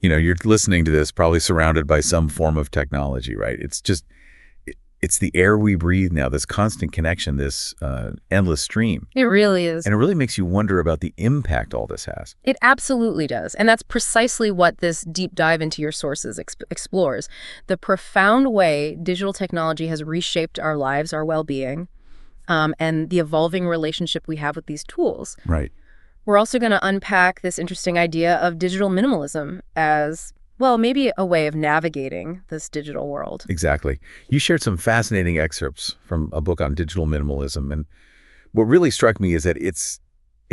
You're listening to this probably surrounded by some form of technology, right? It's the air we breathe now, this constant connection, this endless stream. It really is. And it really makes you wonder about the impact all this has. It absolutely does. And that's precisely what this deep dive into your sources explores. The profound way digital technology has reshaped our lives, our well-being, and the evolving relationship we have with these tools. Right. We're also going to unpack this interesting idea of digital minimalism as, well, maybe a way of navigating this digital world. Exactly. You shared some fascinating excerpts from a book on digital minimalism. And what really struck me is that it's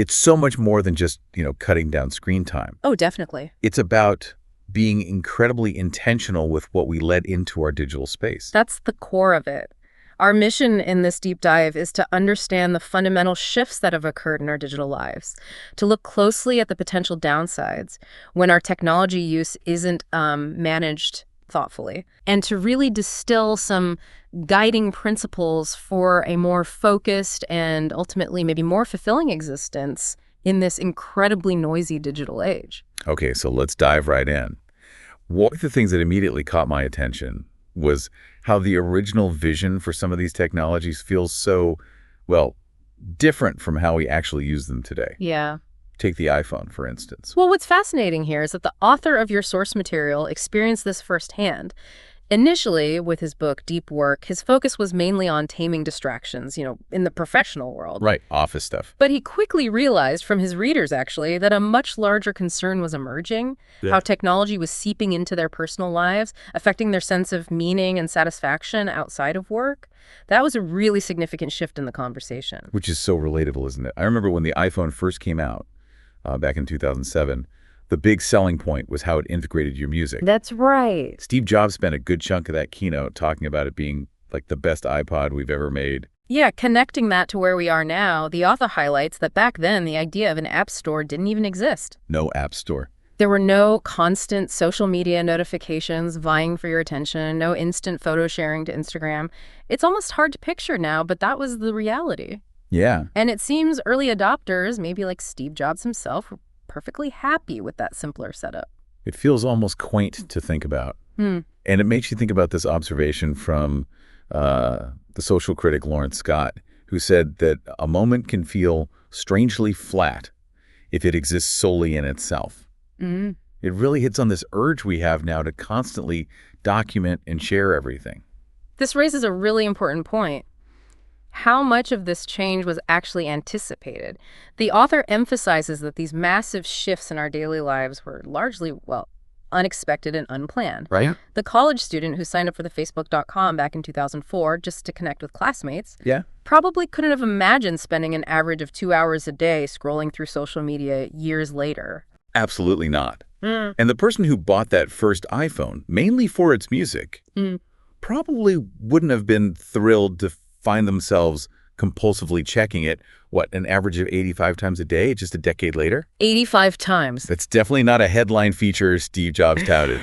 so much more than just, cutting down screen time. Oh, definitely. It's about being incredibly intentional with what we let into our digital space. That's the core of it. Our mission in this deep dive is to understand the fundamental shifts that have occurred in our digital lives, to look closely at the potential downsides when our technology use isn't managed thoughtfully, and to really distill some guiding principles for a more focused and ultimately maybe more fulfilling existence in this incredibly noisy digital age. Okay, so let's dive right in. One of the things that immediately caught my attention was how the original vision for some of these technologies feels so, different from how we actually use them today. Yeah. Take the iPhone, for instance. Well, what's fascinating here is that the author of your source material experienced this firsthand. Initially, with his book, Deep Work, his focus was mainly on taming distractions, in the professional world. Right, office stuff. But he quickly realized from his readers, actually, that a much larger concern was emerging, how technology was seeping into their personal lives, affecting their sense of meaning and satisfaction outside of work. That was a really significant shift in the conversation. Which is so relatable, isn't it? I remember when the iPhone first came out, back in 2007, the big selling point was how it integrated your music. That's right. Steve Jobs spent a good chunk of that keynote talking about it being like the best iPod we've ever made. Yeah, connecting that to where we are now, the author highlights that back then the idea of an app store didn't even exist. No app store. There were no constant social media notifications vying for your attention, no instant photo sharing to Instagram. It's almost hard to picture now, but that was the reality. Yeah. And it seems early adopters, maybe like Steve Jobs himself, were perfectly happy with that simpler setup. It feels almost quaint to think about. And it makes you think about this observation from the social critic Lawrence Scott, who said that a moment can feel strangely flat if it exists solely in itself. It really hits on this urge we have now to constantly document and share everything. This raises a really important point. How much of this change was actually anticipated? The author emphasizes that these massive shifts in our daily lives were largely, unexpected and unplanned. Right? The college student who signed up for the Facebook.com back in 2004 just to connect with classmates probably couldn't have imagined spending an average of 2 hours a day scrolling through social media years later. Absolutely not. And the person who bought that first iPhone, mainly for its music, probably wouldn't have been thrilled to find themselves compulsively checking it, an average of 85 times a day just a decade later? 85 times. That's definitely not a headline feature Steve Jobs touted,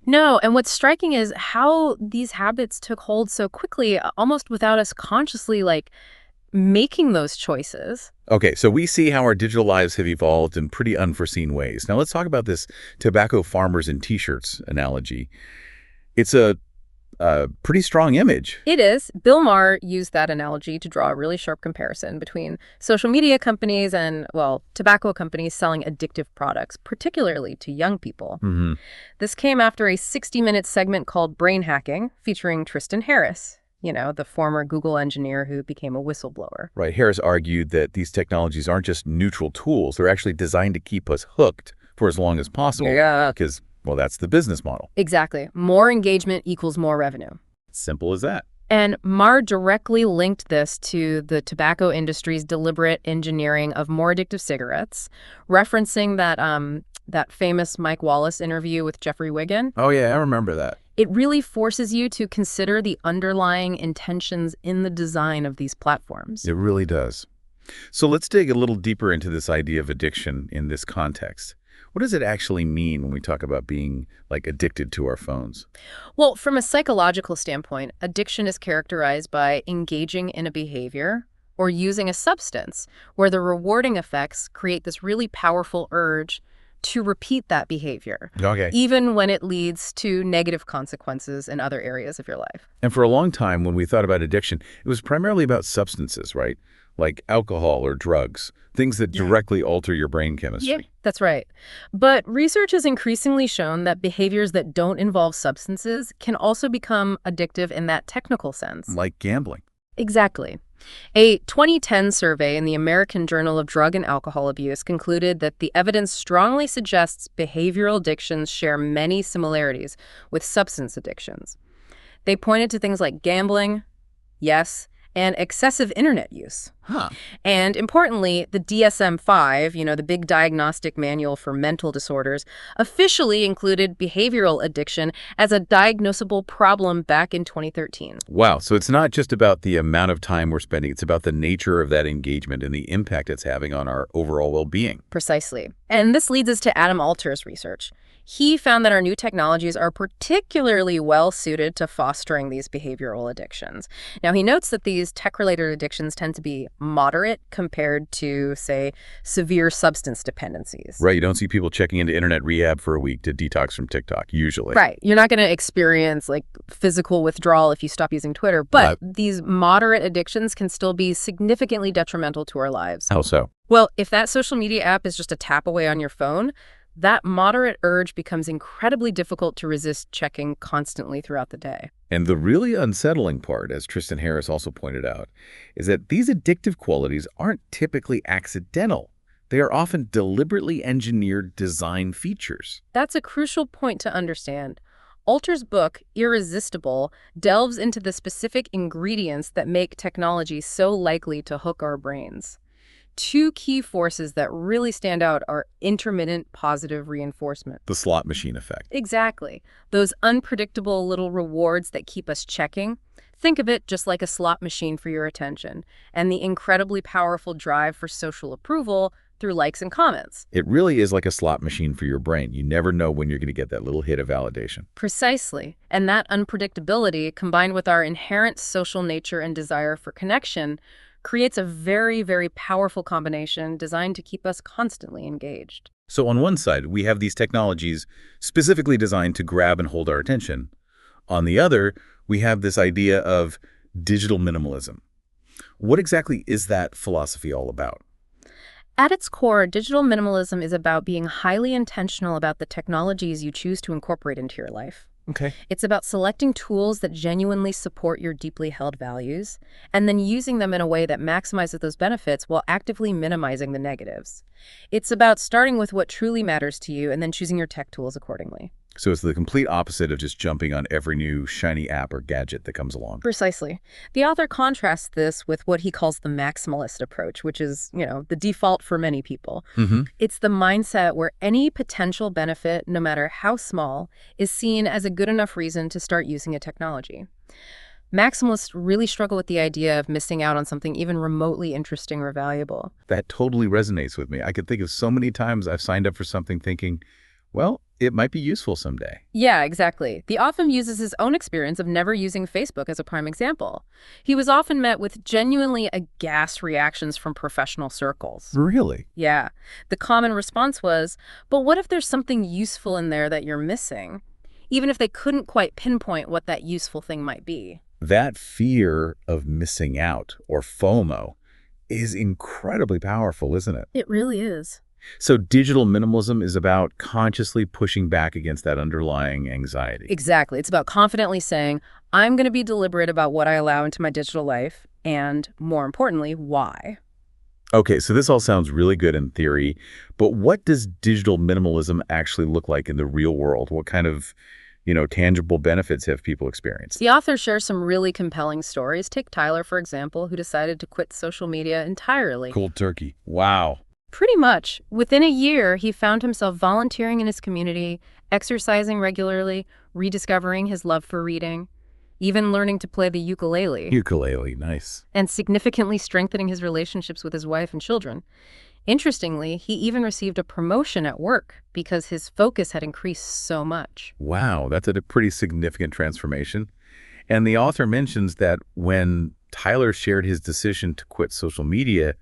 No, and what's striking is how these habits took hold so quickly, almost without us consciously, making those choices. Okay, so we see how our digital lives have evolved in pretty unforeseen ways. Now let's talk about this tobacco farmers and T-shirts analogy. It's a pretty strong image. It is. Bill Maher used that analogy to draw a really sharp comparison between social media companies and, tobacco companies selling addictive products, particularly to young people. This came after a 60-minute segment called Brain Hacking, featuring Tristan Harris, the former Google engineer who became a whistleblower. Right. Harris argued that these technologies aren't just neutral tools. They're actually designed to keep us hooked for as long as possible. Yeah. Because that's the business model. Exactly. More engagement equals more revenue. Simple as that. And Maher directly linked this to the tobacco industry's deliberate engineering of more addictive cigarettes, referencing that famous Mike Wallace interview with Jeffrey Wiggin. Oh, yeah, I remember that. It really forces you to consider the underlying intentions in the design of these platforms. It really does. So let's dig a little deeper into this idea of addiction in this context. What does it actually mean when we talk about being addicted to our phones? Well, from a psychological standpoint, addiction is characterized by engaging in a behavior or using a substance where the rewarding effects create this really powerful urge to repeat that behavior, Okay. even when it leads to negative consequences in other areas of your life. And for a long time, when we thought about addiction, it was primarily about substances, right? Like alcohol or drugs, things that directly alter your brain chemistry. That's right. But research has increasingly shown that behaviors that don't involve substances can also become addictive in that technical sense. Like gambling. Exactly. A 2010 survey in the American Journal of Drug and Alcohol Abuse concluded that the evidence strongly suggests behavioral addictions share many similarities with substance addictions. They pointed to things like gambling, yes, and excessive internet use. Huh. And importantly, the DSM-5, the big diagnostic manual for mental disorders, officially included behavioral addiction as a diagnosable problem back in 2013. Wow. So it's not just about the amount of time we're spending. It's about the nature of that engagement and the impact it's having on our overall well-being. Precisely. And this leads us to Adam Alter's research. He found that our new technologies are particularly well-suited to fostering these behavioral addictions. Now, he notes that these tech-related addictions tend to be moderate compared to, say, severe substance dependencies. Right. You don't see people checking into internet rehab for a week to detox from TikTok, usually. Right. You're not going to experience, physical withdrawal if you stop using Twitter, but these moderate addictions can still be significantly detrimental to our lives. How so? Well, if that social media app is just a tap away on your phone, that moderate urge becomes incredibly difficult to resist checking constantly throughout the day. And the really unsettling part, as Tristan Harris also pointed out, is that these addictive qualities aren't typically accidental. They are often deliberately engineered design features. That's a crucial point to understand. Alter's book, Irresistible, delves into the specific ingredients that make technology so likely to hook our brains. Two key forces that really stand out are intermittent positive reinforcement. The slot machine effect. Exactly. Those unpredictable little rewards that keep us checking. Think of it just like a slot machine for your attention, and the incredibly powerful drive for social approval through likes and comments. It really is like a slot machine for your brain. You never know when you're going to get that little hit of validation. Precisely. And that unpredictability, combined with our inherent social nature and desire for connection, creates a very, very powerful combination designed to keep us constantly engaged. So on one side, we have these technologies specifically designed to grab and hold our attention. On the other, we have this idea of digital minimalism. What exactly is that philosophy all about? At its core, digital minimalism is about being highly intentional about the technologies you choose to incorporate into your life. Okay. It's about selecting tools that genuinely support your deeply held values, and then using them in a way that maximizes those benefits while actively minimizing the negatives. It's about starting with what truly matters to you and then choosing your tech tools accordingly. So it's the complete opposite of just jumping on every new shiny app or gadget that comes along. Precisely. The author contrasts this with what he calls the maximalist approach, which is, the default for many people. It's the mindset where any potential benefit, no matter how small, is seen as a good enough reason to start using a technology. Maximalists really struggle with the idea of missing out on something even remotely interesting or valuable. That totally resonates with me. I could think of so many times I've signed up for something thinking, well, it might be useful someday. Yeah, exactly. The author uses his own experience of never using Facebook as a prime example. He was often met with genuinely aghast reactions from professional circles. Really? Yeah. The common response was, but what if there's something useful in there that you're missing? Even if they couldn't quite pinpoint what that useful thing might be. That fear of missing out, or FOMO, is incredibly powerful, isn't it? It really is. So digital minimalism is about consciously pushing back against that underlying anxiety. Exactly. It's about confidently saying, I'm going to be deliberate about what I allow into my digital life, and more importantly, why. Okay, so this all sounds really good in theory, but what does digital minimalism actually look like in the real world? What kind of, tangible benefits have people experienced? The author shares some really compelling stories. Take Tyler, for example, who decided to quit social media entirely. Cold turkey. Wow. Pretty much. Within a year, he found himself volunteering in his community, exercising regularly, rediscovering his love for reading, even learning to play the ukulele. Ukulele, nice. And significantly strengthening his relationships with his wife and children. Interestingly, he even received a promotion at work because his focus had increased so much. Wow, that's a pretty significant transformation. And the author mentions that when Tyler shared his decision to quit social media,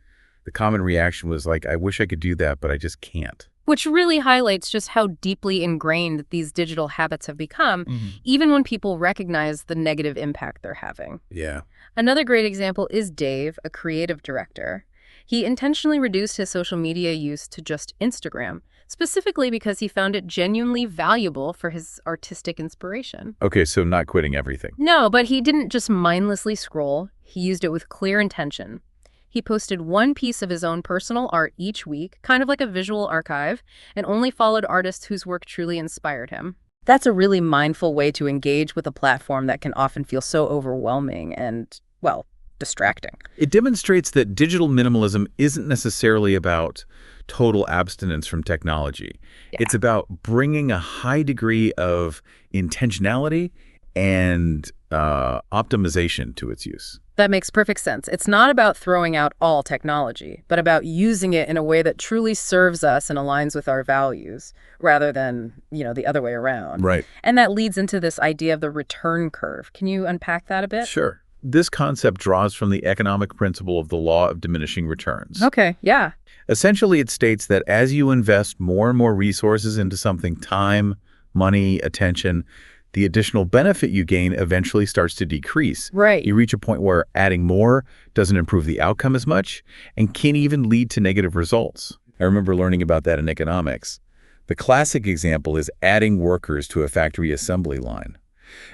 the common reaction was like, I wish I could do that, but I just can't. which really highlights just how deeply ingrained these digital habits have become, even when people recognize the negative impact they're having. Yeah. Another great example is Dave, a creative director. He intentionally reduced his social media use to just Instagram, specifically because he found it genuinely valuable for his artistic inspiration. Okay, so not quitting everything. No, but he didn't just mindlessly scroll. He used it with clear intention. He posted one piece of his own personal art each week, kind of like a visual archive, and only followed artists whose work truly inspired him. That's a really mindful way to engage with a platform that can often feel so overwhelming and, well, distracting. It demonstrates that digital minimalism isn't necessarily about total abstinence from technology. Yeah. It's about bringing a high degree of intentionality and optimization to its use. That makes perfect sense. It's not about throwing out all technology, but about using it in a way that truly serves us and aligns with our values, rather than, the other way around. Right. And that leads into this idea of the return curve. Can you unpack that a bit? Sure. This concept draws from the economic principle of the law of diminishing returns. Okay, yeah. Essentially, it states that as you invest more and more resources into something, time, money, attention, the additional benefit you gain eventually starts to decrease. Right. You reach a point where adding more doesn't improve the outcome as much and can even lead to negative results. I remember learning about that in economics. The classic example is adding workers to a factory assembly line.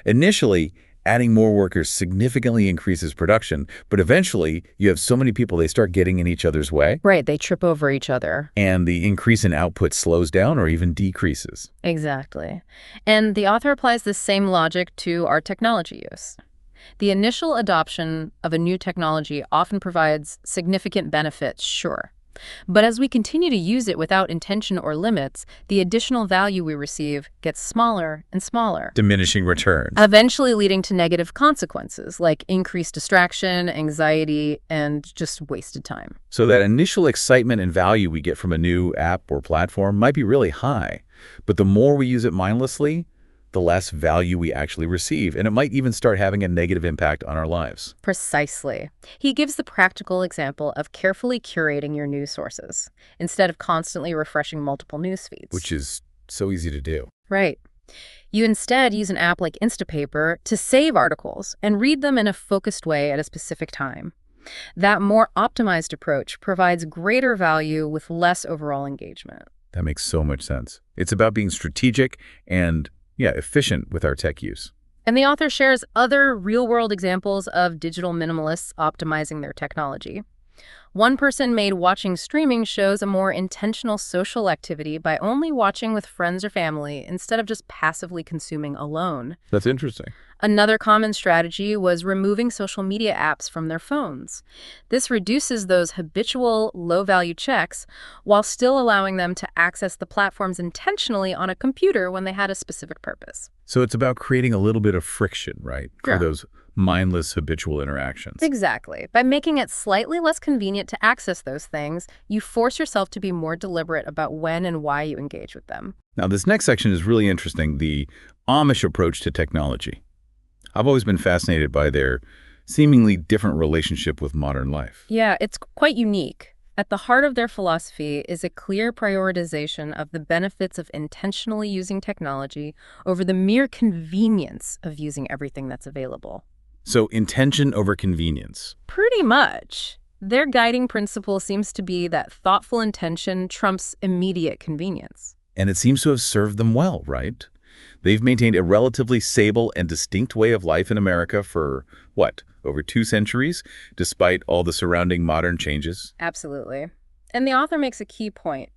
Initially, adding more workers significantly increases production, but eventually you have so many people they start getting in each other's way. Right, they trip over each other. And the increase in output slows down or even decreases. Exactly. And the author applies the same logic to our technology use. The initial adoption of a new technology often provides significant benefits, sure. But as we continue to use it without intention or limits, the additional value we receive gets smaller and smaller, Diminishing returns. eventually leading to negative consequences like increased distraction, anxiety, and just wasted time. So that initial excitement and value we get from a new app or platform might be really high, but the more we use it mindlessly, the less value we actually receive, and it might even start having a negative impact on our lives. Precisely. He gives the practical example of carefully curating your news sources instead of constantly refreshing multiple news feeds. Which is so easy to do. Right. You instead use an app like Instapaper to save articles and read them in a focused way at a specific time. That more optimized approach provides greater value with less overall engagement. That makes so much sense. It's about being strategic and efficient with our tech use. And the author shares other real-world examples of digital minimalists optimizing their technology. One person made watching streaming shows a more intentional social activity by only watching with friends or family instead of just passively consuming alone. That's interesting. Another common strategy was removing social media apps from their phones. This reduces those habitual, low-value checks while still allowing them to access the platforms intentionally on a computer when they had a specific purpose. So it's about creating a little bit of friction, right? Yeah. For those mindless habitual interactions. Exactly. By making it slightly less convenient to access those things, you force yourself to be more deliberate about when and why you engage with them. Now, this next section is really interesting, the Amish approach to technology. I've always been fascinated by their seemingly different relationship with modern life. Yeah, it's quite unique. At the heart of their philosophy is a clear prioritization of the benefits of intentionally using technology over the mere convenience of using everything that's available. So intention over convenience. Pretty much. Their guiding principle seems to be that thoughtful intention trumps immediate convenience. And it seems to have served them well, right? They've maintained a relatively stable and distinct way of life in America for, over 2 centuries, despite all the surrounding modern changes? Absolutely. And the author makes a key point.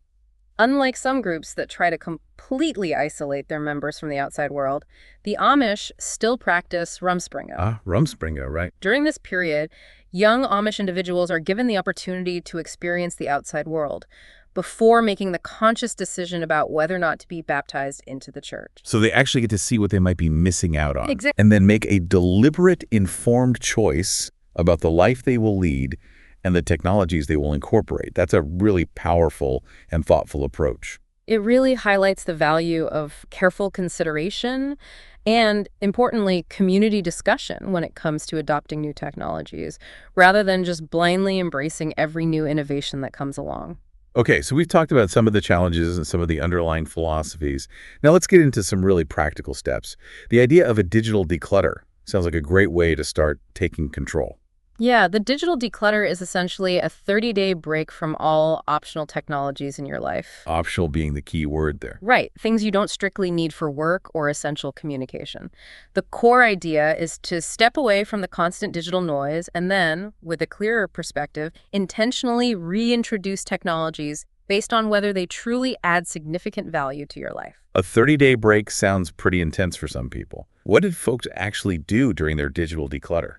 Unlike some groups that try to completely isolate their members from the outside world, the Amish still practice rumspringa. Rumspringa, right. During this period, young Amish individuals are given the opportunity to experience the outside world before making the conscious decision about whether or not to be baptized into the church. So they actually get to see what they might be missing out on. Exactly. And then make a deliberate, informed choice about the life they will lead and the technologies they will incorporate. That's a really powerful and thoughtful approach. It really highlights the value of careful consideration and, importantly, community discussion when it comes to adopting new technologies, rather than just blindly embracing every new innovation that comes along. Okay, so we've talked about some of the challenges and some of the underlying philosophies. Now let's get into some really practical steps. The idea of a digital declutter sounds like a great way to start taking control. Yeah, the digital declutter is essentially a 30-day break from all optional technologies in your life. Optional being the key word there. Right, things you don't strictly need for work or essential communication. The core idea is to step away from the constant digital noise and then, with a clearer perspective, intentionally reintroduce technologies based on whether they truly add significant value to your life. A 30-day break sounds pretty intense for some people. What did folks actually do during their digital declutter?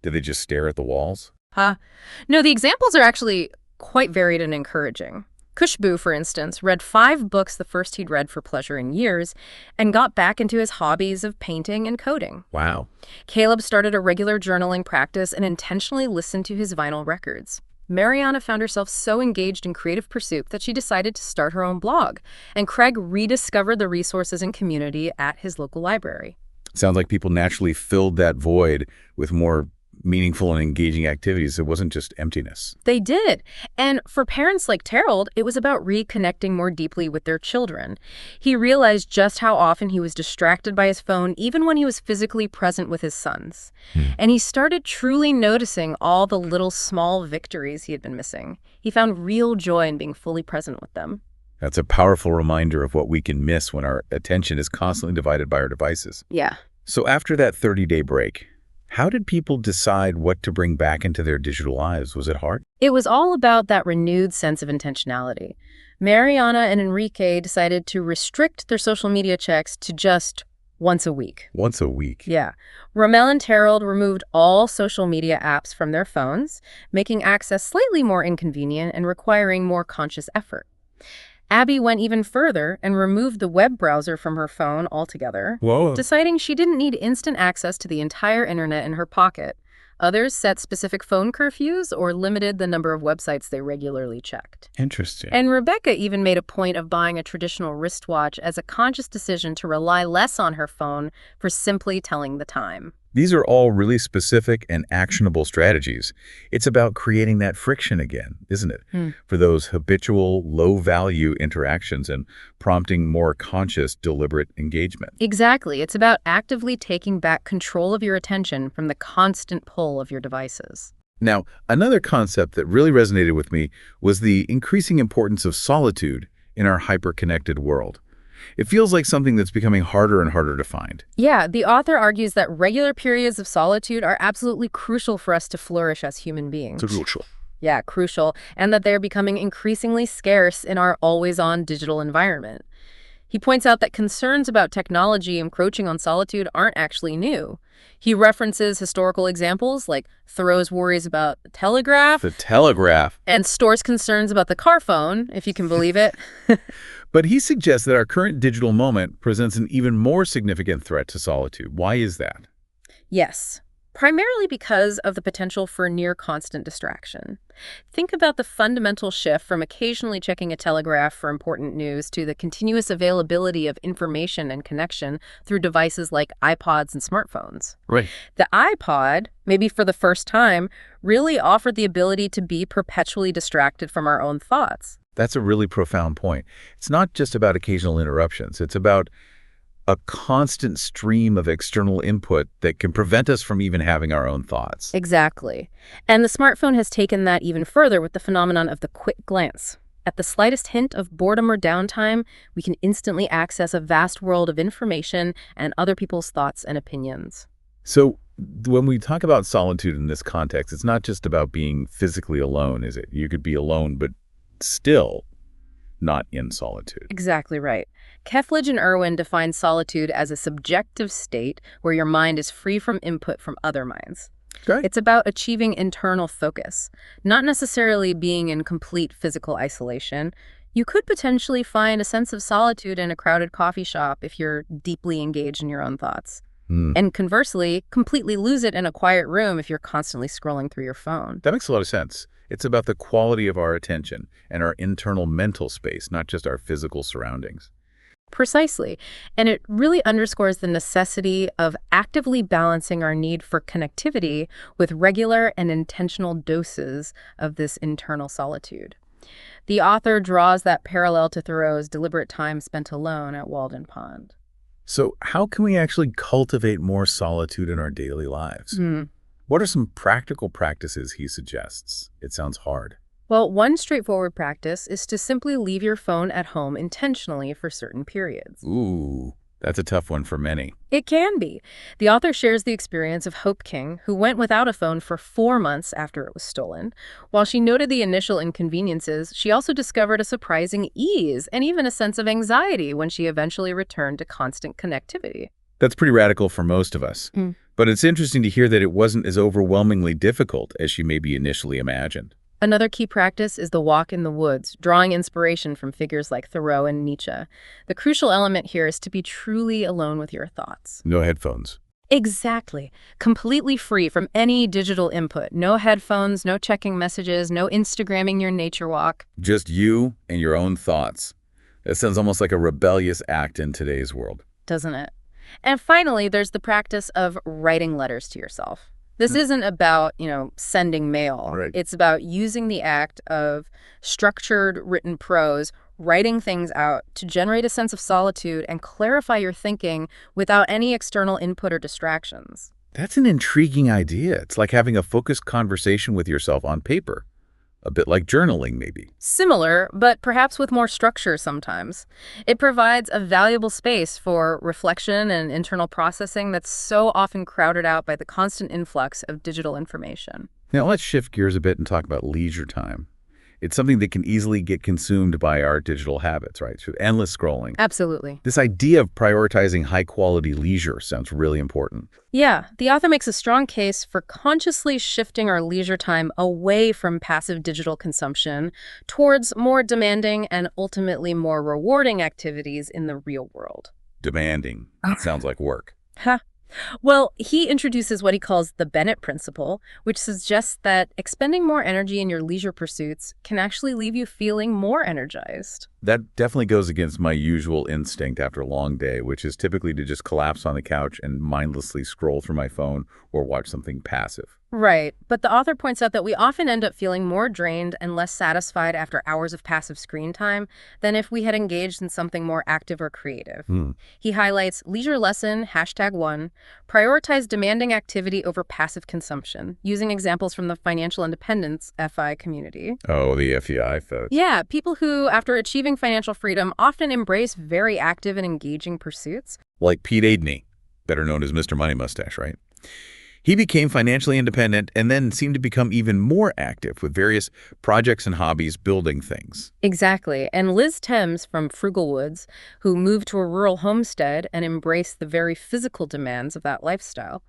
Did they just stare at the walls? No, the examples are actually quite varied and encouraging. Kushbu, for instance, read 5 books the first he'd read for pleasure in years and got back into his hobbies of painting and coding. Wow. Caleb started a regular journaling practice and intentionally listened to his vinyl records. Mariana found herself so engaged in creative pursuit that she decided to start her own blog, and Craig rediscovered the resources and community at his local library. Sounds like people naturally filled that void with more meaningful and engaging activities. It wasn't just emptiness. They did. And for parents like Terrell, it was about reconnecting more deeply with their children. He realized just how often he was distracted by his phone, even when he was physically present with his sons. And he started truly noticing all the little small victories he had been missing. He found real joy in being fully present with them. That's a powerful reminder of what we can miss when our attention is constantly divided by our devices. Yeah. So after that 30-day break, how did people decide what to bring back into their digital lives? Was it hard? It was all about that renewed sense of intentionality. Mariana and Enrique decided to restrict their social media checks to just once a week. Once a week? Yeah. Ramel and Terrell removed all social media apps from their phones, making access slightly more inconvenient and requiring more conscious effort. Abby went even further and removed the web browser from her phone altogether, Whoa. deciding she didn't need instant access to the entire internet in her pocket. Others set specific phone curfews or limited the number of websites they regularly checked. Interesting. And Rebecca even made a point of buying a traditional wristwatch as a conscious decision to rely less on her phone for simply telling the time. These are all really specific and actionable strategies. It's about creating that friction again, isn't it? For those habitual, low-value interactions and prompting more conscious, deliberate engagement. Exactly. It's about actively taking back control of your attention from the constant pull of your devices. Now, another concept that really resonated with me was the increasing importance of solitude in our hyper-connected world. It feels like something that's becoming harder and harder to find. Yeah, the author argues that regular periods of solitude are absolutely crucial for us to flourish as human beings. Crucial. Yeah, crucial, and that they're becoming increasingly scarce in our always-on digital environment. He points out that concerns about technology encroaching on solitude aren't actually new. He references historical examples like Thoreau's worries about the telegraph. The telegraph. And Store's concerns about the car phone, if you can believe it. But he suggests that our current digital moment presents an even more significant threat to solitude. Why is that? Yes, primarily because of the potential for near-constant distraction. Think about the fundamental shift from occasionally checking a telegraph for important news to the continuous availability of information and connection through devices like iPods and smartphones. Right. The iPod, maybe for the first time, really offered the ability to be perpetually distracted from our own thoughts. That's a really profound point. It's not just about occasional interruptions. It's about a constant stream of external input that can prevent us from even having our own thoughts. Exactly. And the smartphone has taken that even further with the phenomenon of the quick glance. At the slightest hint of boredom or downtime, we can instantly access a vast world of information and other people's thoughts and opinions. So when we talk about solitude in this context, it's not just about being physically alone, is it? You could be alone, but still not in solitude. Exactly right. Keflage and Irwin define solitude as a subjective state where your mind is free from input from other minds. Okay. It's about achieving internal focus, not necessarily being in complete physical isolation. You could potentially find a sense of solitude in a crowded coffee shop if you're deeply engaged in your own thoughts. And conversely, completely lose it in a quiet room if you're constantly scrolling through your phone. That makes a lot of sense. It's about the quality of our attention and our internal mental space, not just our physical surroundings. Precisely. And it really underscores the necessity of actively balancing our need for connectivity with regular and intentional doses of this internal solitude. The author draws that parallel to Thoreau's deliberate time spent alone at Walden Pond. So how can we actually cultivate more solitude in our daily lives? What are some practical practices he suggests? It sounds hard. Well, one straightforward practice is to simply leave your phone at home intentionally for certain periods. Ooh, that's a tough one for many. It can be. The author shares the experience of Hope King, who went without a phone for 4 months after it was stolen. While she noted the initial inconveniences, she also discovered a surprising ease and even a sense of anxiety when she eventually returned to constant connectivity. That's pretty radical for most of us. But it's interesting to hear that it wasn't as overwhelmingly difficult as she maybe initially imagined. Another key practice is the walk in the woods, drawing inspiration from figures like Thoreau and Nietzsche. The crucial element here is to be truly alone with your thoughts. No headphones. Exactly. Completely free from any digital input. No headphones, no checking messages, no Instagramming your nature walk. Just you and your own thoughts. That sounds almost like a rebellious act in today's world. Doesn't it? And finally, there's the practice of writing letters to yourself. This isn't about, sending mail. Right. It's about using the act of structured written prose, writing things out to generate a sense of solitude and clarify your thinking without any external input or distractions. That's an intriguing idea. It's like having a focused conversation with yourself on paper. A bit like journaling, maybe. Similar, but perhaps with more structure sometimes. It provides a valuable space for reflection and internal processing that's so often crowded out by the constant influx of digital information. Now let's shift gears a bit and talk about leisure time. It's something that can easily get consumed by our digital habits, right? Through endless scrolling. Absolutely. This idea of prioritizing high-quality leisure sounds really important. Yeah, the author makes a strong case for consciously shifting our leisure time away from passive digital consumption towards more demanding and ultimately more rewarding activities in the real world. Demanding. That sounds like work. Huh. Well, he introduces what he calls the Bennett principle, which suggests that expending more energy in your leisure pursuits can actually leave you feeling more energized. That definitely goes against my usual instinct after a long day, which is typically to just collapse on the couch and mindlessly scroll through my phone or watch something passive. Right, but the author points out that we often end up feeling more drained and less satisfied after hours of passive screen time than if we had engaged in something more active or creative. He highlights leisure lesson, #1, prioritize demanding activity over passive consumption, using examples from the financial independence FI community. Oh, the FEI folks. Yeah, people who, after achieving financial freedom, often embrace very active and engaging pursuits. Like Pete Adeney, better known as Mr. Money Mustache, right? He became financially independent and then seemed to become even more active with various projects and hobbies building things. Exactly. And Liz Thames from Frugal Woods, who moved to a rural homestead and embraced the very physical demands of that lifestyle.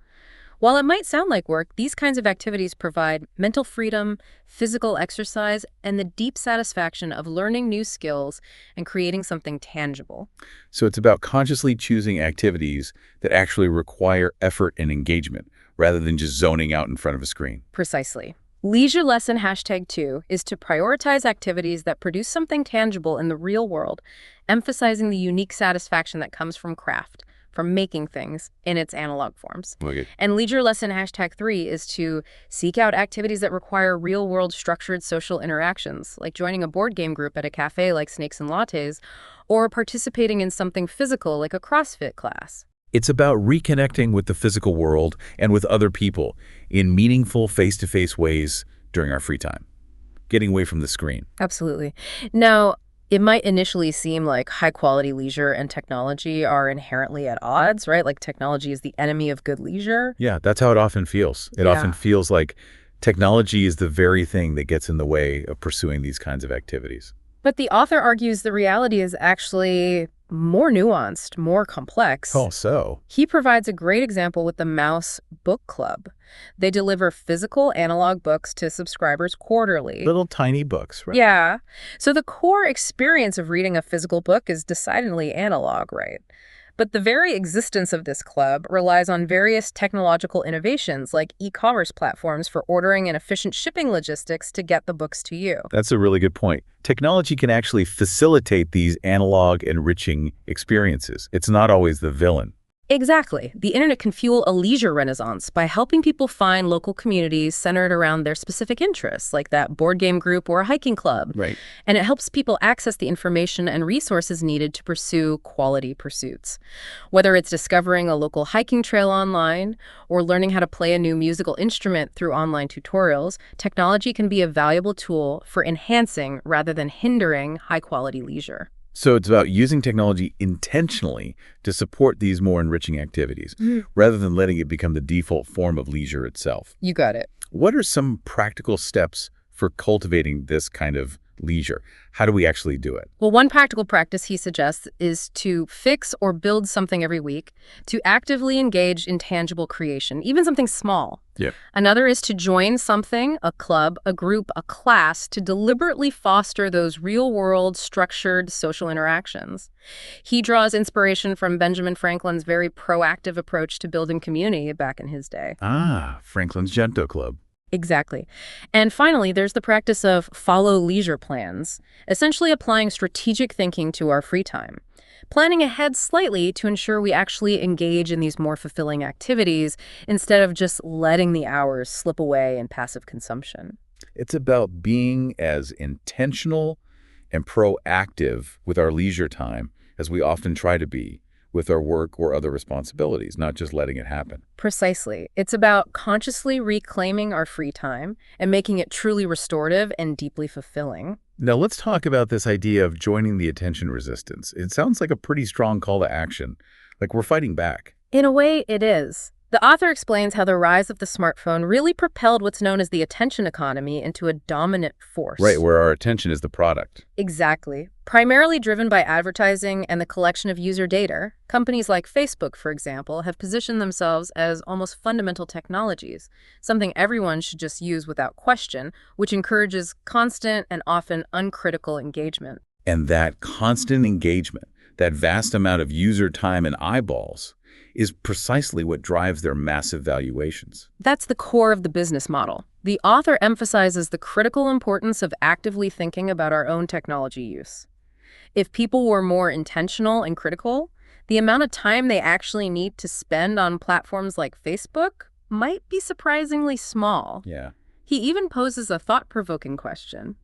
While it might sound like work, these kinds of activities provide mental freedom, physical exercise, and the deep satisfaction of learning new skills and creating something tangible. So it's about consciously choosing activities that actually require effort and engagement, rather than just zoning out in front of a screen. Precisely. Leisure lesson #2 is to prioritize activities that produce something tangible in the real world, emphasizing the unique satisfaction that comes from craft, from making things in its analog forms. Okay. And leisure lesson #3 is to seek out activities that require real-world structured social interactions, like joining a board game group at a cafe like Snakes and Lattes, or participating in something physical like a CrossFit class. It's about reconnecting with the physical world and with other people in meaningful face-to-face ways during our free time, getting away from the screen. Absolutely. Now, it might initially seem like high-quality leisure and technology are inherently at odds, right? Like technology is the enemy of good leisure. Yeah, that's how it often feels. It often feels like technology is the very thing that gets in the way of pursuing these kinds of activities. But the author argues the reality is actually more nuanced, more complex. Oh, so? He provides a great example with the Mouse Book Club. They deliver physical analog books to subscribers quarterly. Little tiny books, right? Yeah. So the core experience of reading a physical book is decidedly analog, right? But the very existence of this club relies on various technological innovations like e-commerce platforms for ordering and efficient shipping logistics to get the books to you. That's a really good point. Technology can actually facilitate these analog, enriching experiences. It's not always the villain. Exactly. The internet can fuel a leisure renaissance by helping people find local communities centered around their specific interests, like that board game group or a hiking club. Right. And it helps people access the information and resources needed to pursue quality pursuits. Whether it's discovering a local hiking trail online or learning how to play a new musical instrument through online tutorials, technology can be a valuable tool for enhancing rather than hindering high-quality leisure. So it's about using technology intentionally to support these more enriching activities, rather than letting it become the default form of leisure itself. You got it. What are some practical steps for cultivating this kind of leisure? How do we actually do it? Well, one practical practice he suggests is to fix or build something every week, to actively engage in tangible creation, even something small. Yep. Another is to join something, a club, a group, a class, to deliberately foster those real-world, structured social interactions. He draws inspiration from Benjamin Franklin's very proactive approach to building community back in his day. Franklin's Gento Club. Exactly. And finally, there's the practice of follow leisure plans, essentially applying strategic thinking to our free time. Planning ahead slightly to ensure we actually engage in these more fulfilling activities instead of just letting the hours slip away in passive consumption. It's about being as intentional and proactive with our leisure time as we often try to be with our work or other responsibilities, not just letting it happen. Precisely. It's about consciously reclaiming our free time and making it truly restorative and deeply fulfilling. Now let's talk about this idea of joining the attention resistance. It sounds like a pretty strong call to action, like we're fighting back. In a way, it is. The author explains how the rise of the smartphone really propelled what's known as the attention economy into a dominant force. Right, where our attention is the product. Exactly. Primarily driven by advertising and the collection of user data, companies like Facebook, for example, have positioned themselves as almost fundamental technologies, something everyone should just use without question, which encourages constant and often uncritical engagement. And that constant engagement, that vast amount of user time and eyeballs, is precisely what drives their massive valuations. That's the core of the business model. The author emphasizes the critical importance of actively thinking about our own technology use. If people were more intentional and critical, the amount of time they actually need to spend on platforms like Facebook might be surprisingly small. Yeah. He even poses a thought-provoking question.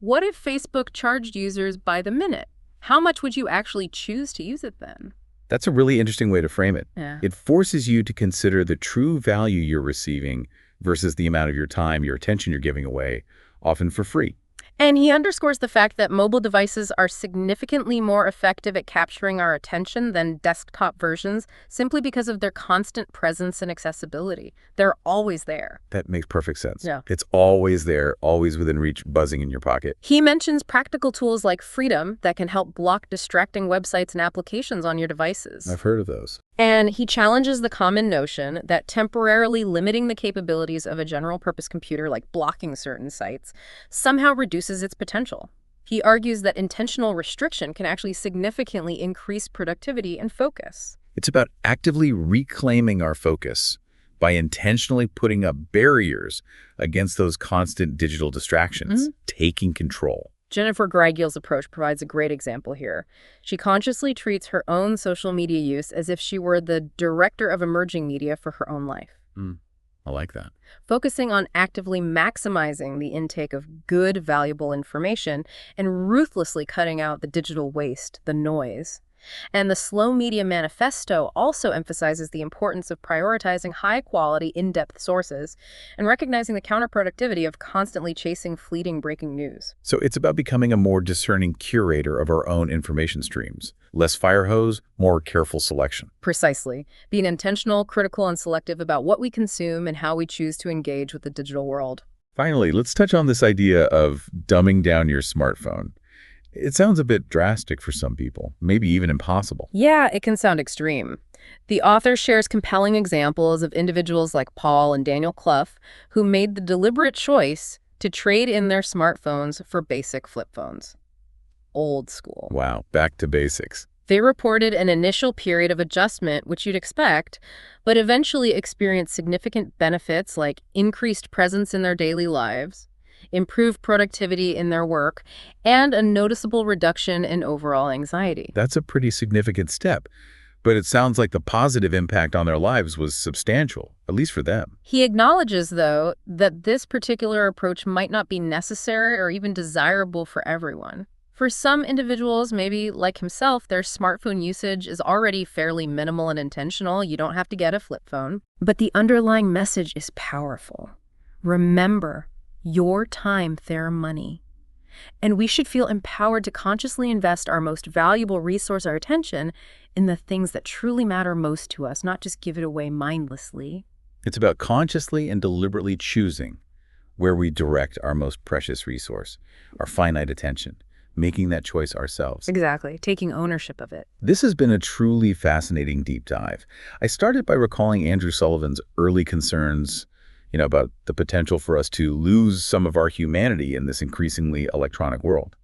What if Facebook charged users by the minute? How much would you actually choose to use it then? That's a really interesting way to frame it. Yeah. It forces you to consider the true value you're receiving versus the amount of your time, your attention you're giving away, often for free. And he underscores the fact that mobile devices are significantly more effective at capturing our attention than desktop versions simply because of their constant presence and accessibility. They're always there. That makes perfect sense. Yeah. It's always there, always within reach, buzzing in your pocket. He mentions practical tools like Freedom that can help block distracting websites and applications on your devices. I've heard of those. And he challenges the common notion that temporarily limiting the capabilities of a general-purpose computer, like blocking certain sites, somehow reduces its potential. He argues that intentional restriction can actually significantly increase productivity and focus. It's about actively reclaiming our focus by intentionally putting up barriers against those constant digital distractions, taking control. Jennifer Greigill's approach provides a great example here. She consciously treats her own social media use as if she were the director of emerging media for her own life. I like that. Focusing on actively maximizing the intake of good, valuable information and ruthlessly cutting out the digital waste, the noise. And the Slow Media Manifesto also emphasizes the importance of prioritizing high-quality, in-depth sources and recognizing the counterproductivity of constantly chasing fleeting breaking news. So it's about becoming a more discerning curator of our own information streams. Less fire hose, more careful selection. Precisely. Being intentional, critical, and selective about what we consume and how we choose to engage with the digital world. Finally, let's touch on this idea of dumbing down your smartphone. It sounds a bit drastic for some people, maybe even impossible. Yeah, it can sound extreme. The author shares compelling examples of individuals like Paul and Daniel Clough who made the deliberate choice to trade in their smartphones for basic flip phones. Old school. Wow, back to basics. They reported an initial period of adjustment, which you'd expect, but eventually experienced significant benefits like increased presence in their daily lives, improved productivity in their work, and a noticeable reduction in overall anxiety. That's a pretty significant step. But it sounds like the positive impact on their lives was substantial, at least for them. He acknowledges, though, that this particular approach might not be necessary or even desirable for everyone. For some individuals, maybe like himself, their smartphone usage is already fairly minimal and intentional. You don't have to get a flip phone. But the underlying message is powerful. Remember, your time, their money. And we should feel empowered to consciously invest our most valuable resource, our attention, in the things that truly matter most to us, not just give it away mindlessly. It's about consciously and deliberately choosing where we direct our most precious resource, our finite attention, making that choice ourselves. Exactly, taking ownership of it. This has been a truly fascinating deep dive. I started by recalling Andrew Sullivan's early concerns, about the potential for us to lose some of our humanity in this increasingly electronic world.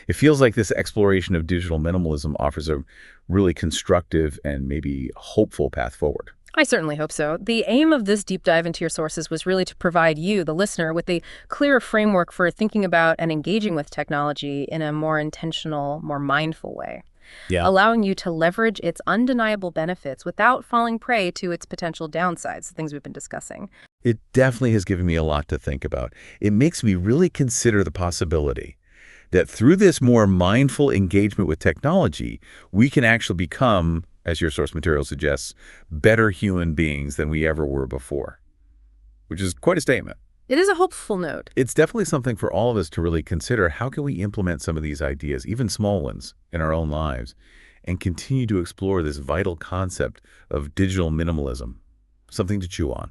It feels like this exploration of digital minimalism offers a really constructive and maybe hopeful path forward. I certainly hope so. The aim of this deep dive into your sources was really to provide you, the listener, with a clearer framework for thinking about and engaging with technology in a more intentional, more mindful way. Yeah. Allowing you to leverage its undeniable benefits without falling prey to its potential downsides, the things we've been discussing. It definitely has given me a lot to think about. It makes me really consider the possibility that through this more mindful engagement with technology, we can actually become, as your source material suggests, better human beings than we ever were before, which is quite a statement. It is a hopeful note. It's definitely something for all of us to really consider. How can we implement some of these ideas, even small ones, in our own lives, and continue to explore this vital concept of digital minimalism? Something to chew on.